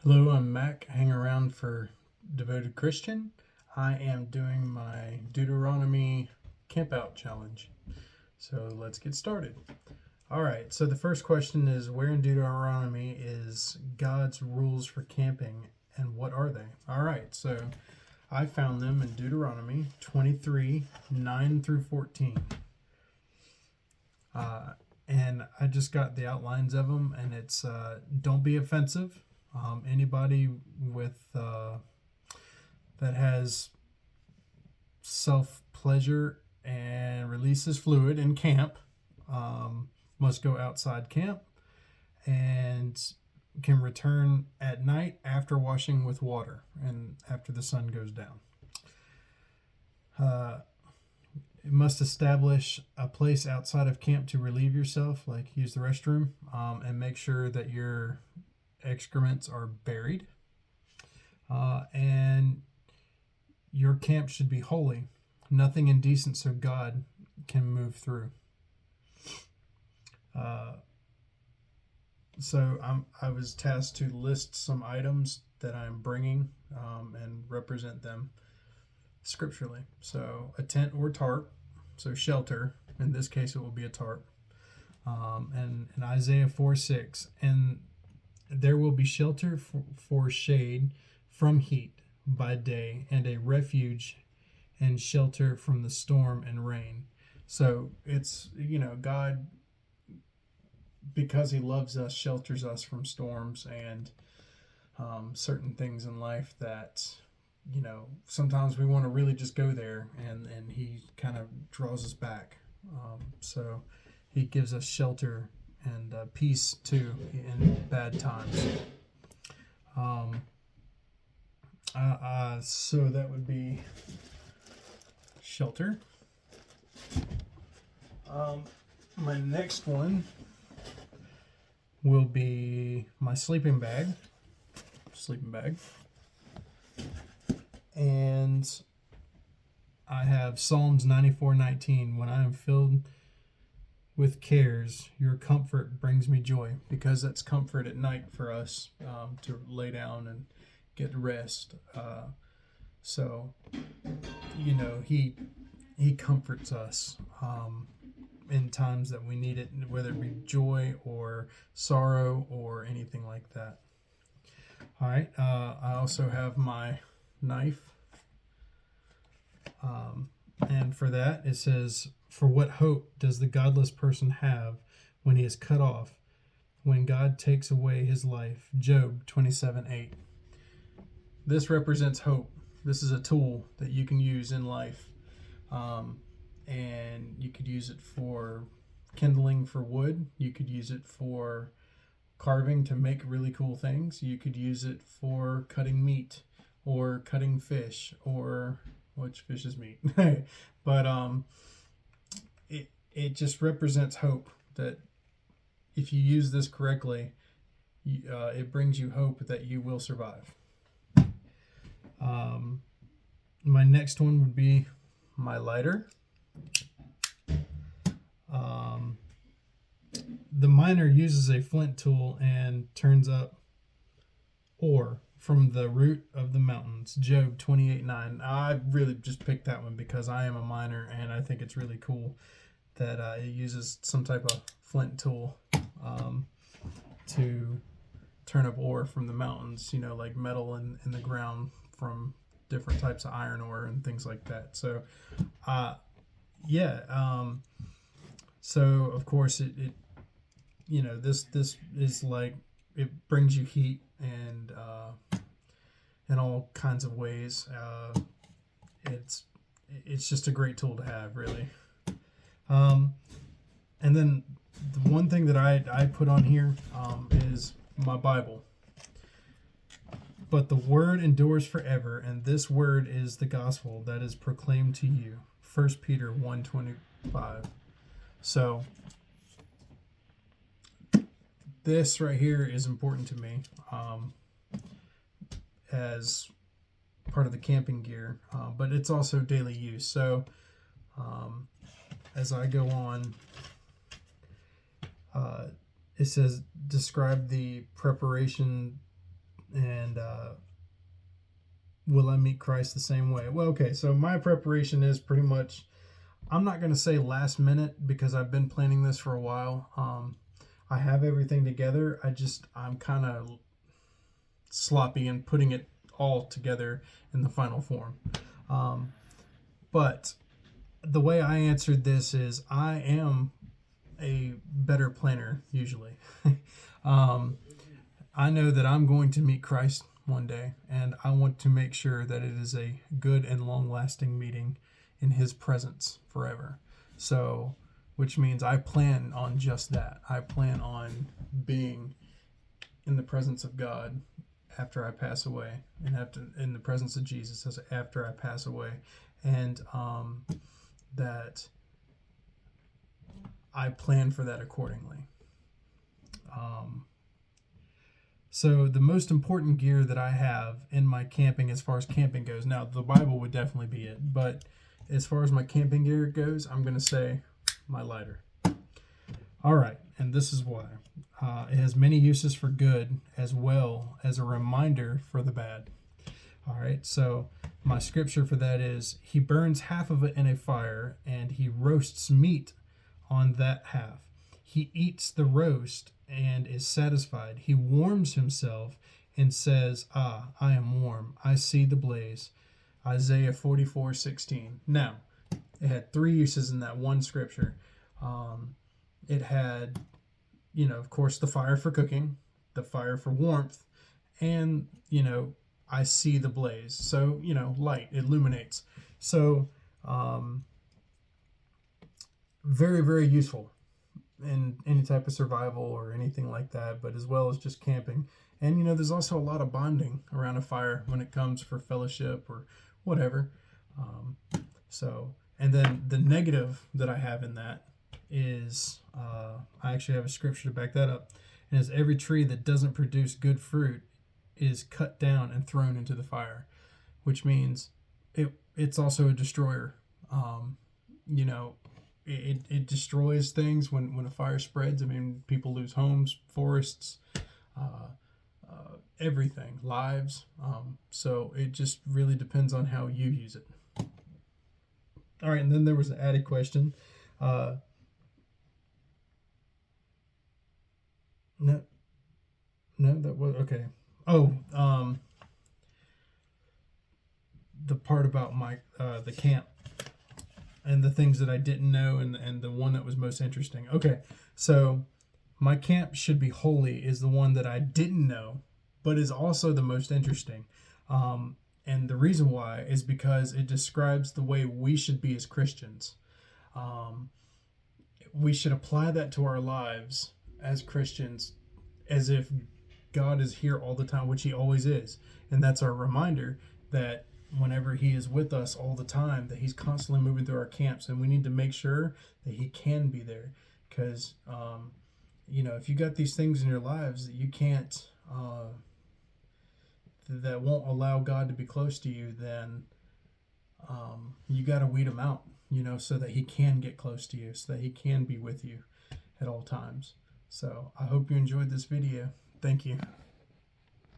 Hello, I'm Mac. Hang around for Devoted Christian. I am doing my Deuteronomy campout challenge. So let's get started. All right, so the first question is, where in Deuteronomy is God's rules for camping and what are they? All right, so I found them in Deuteronomy 23, 9 through 14. And I just got the outlines of them, and it's don't be offensive. Anybody with that has self pleasure and releases fluid in camp must go outside camp and can return at night after washing with water and after the sun goes down. It must establish a place outside of camp to relieve yourself, like use the restroom, and make sure that your excrements are buried. And your camp should be holy. Nothing indecent so God can move through. So I was tasked to list some items that I'm bringing and represent them scripturally. So a tent or tarp, so shelter. In this case, it will be a tarp. And in Isaiah 4:6, and there will be shelter for shade from heat by day, and a refuge and shelter from the storm and rain. So it's, God, because he loves us, shelters us from storms and certain things in life that, sometimes we want to really just go there, and he kind of draws us back. So he gives us shelter and peace too in bad times. So that would be shelter. My next one will be my sleeping bag. And I have Psalms 94:19. When I am filled with cares, your comfort brings me joy, because that's comfort at night for us, to lay down and get rest. So, he comforts us in times that we need it, whether it be joy or sorrow or anything like that. All right. I also have my knife. And for that, it says, for what hope does the godless person have when he is cut off, when God takes away his life? Job 27:8. This represents hope. This is a tool that you can use in life. And you could use it for kindling for wood. You could use it for carving to make really cool things. You could use it for cutting meat or cutting fish, or which fish is meat. But it just represents hope, that if you use this correctly, it brings you hope that you will survive. My next one would be my lighter. The miner uses a flint tool and turns up ore from the root of the mountains. Job 28:9. I really just picked that one because I am a miner, and I think it's really cool that it uses some type of flint tool to turn up ore from the mountains, like metal in the ground from different types of iron ore and things like that. So, so of course it this is like, it brings you heat and in all kinds of ways. It's just a great tool to have, really. And then the one thing that I put on here is my Bible. But the word endures forever, and this word is the gospel that is proclaimed to you. 1 Peter 1:25. So this right here is important to me as part of the camping gear, but it's also daily use. So as I go on, it says, describe the preparation And will I meet Christ the same way? Well, okay, so my preparation is pretty much, I'm not going to say last minute because I've been planning this for a while. I have everything together. I'm kind of sloppy in putting it all together in the final form. But the way I answered this is I am a better planner usually. I know that I'm going to meet Christ one day, and I want to make sure that it is a good and long lasting meeting in his presence forever. So, which means I plan on just that. I plan on being in the presence of God after I pass away, and in the presence of Jesus after I pass away, and that I plan for that accordingly. So the most important gear that I have in my camping, as far as camping goes, now the Bible would definitely be it, but as far as my camping gear goes, I'm going to say my lighter. All right, and this is why. It has many uses for good as well as a reminder for the bad. All right, so my scripture for that is, he burns half of it in a fire, and he roasts meat on that half. He eats the roast and is satisfied. He warms himself and says, "Ah, I am warm. I see the blaze." Isaiah 44:16. Now, it had three uses in that one scripture. It had, of course, the fire for cooking, the fire for warmth, and, I see the blaze. So, light, illuminates. So, very, very useful in any type of survival or anything like that, but as well as just camping. And there's also a lot of bonding around a fire when it comes for fellowship or whatever. And then the negative that I have in that is, I actually have a scripture to back that up, and it's, every tree that doesn't produce good fruit is cut down and thrown into the fire, which means it's also a destroyer. It destroys things when a fire spreads. I mean, people lose homes, forests, everything, lives. So it just really depends on how you use it. All right, and then there was an added question. No, that was okay. Oh, the part about my the camp and the things that I didn't know, and the one that was most interesting. Okay, so my camp should be holy is the one that I didn't know, but is also the most interesting. And the reason why is because it describes the way we should be as Christians. We should apply that to our lives as Christians as if God is here all the time, which he always is. And that's our reminder that whenever he is with us all the time, that he's constantly moving through our camps, and we need to make sure that he can be there. Because, if you got these things in your lives that you can't, that won't allow God to be close to you, then you got to weed them out, so that he can get close to you, so that he can be with you at all times. So I hope you enjoyed this video. Thank you.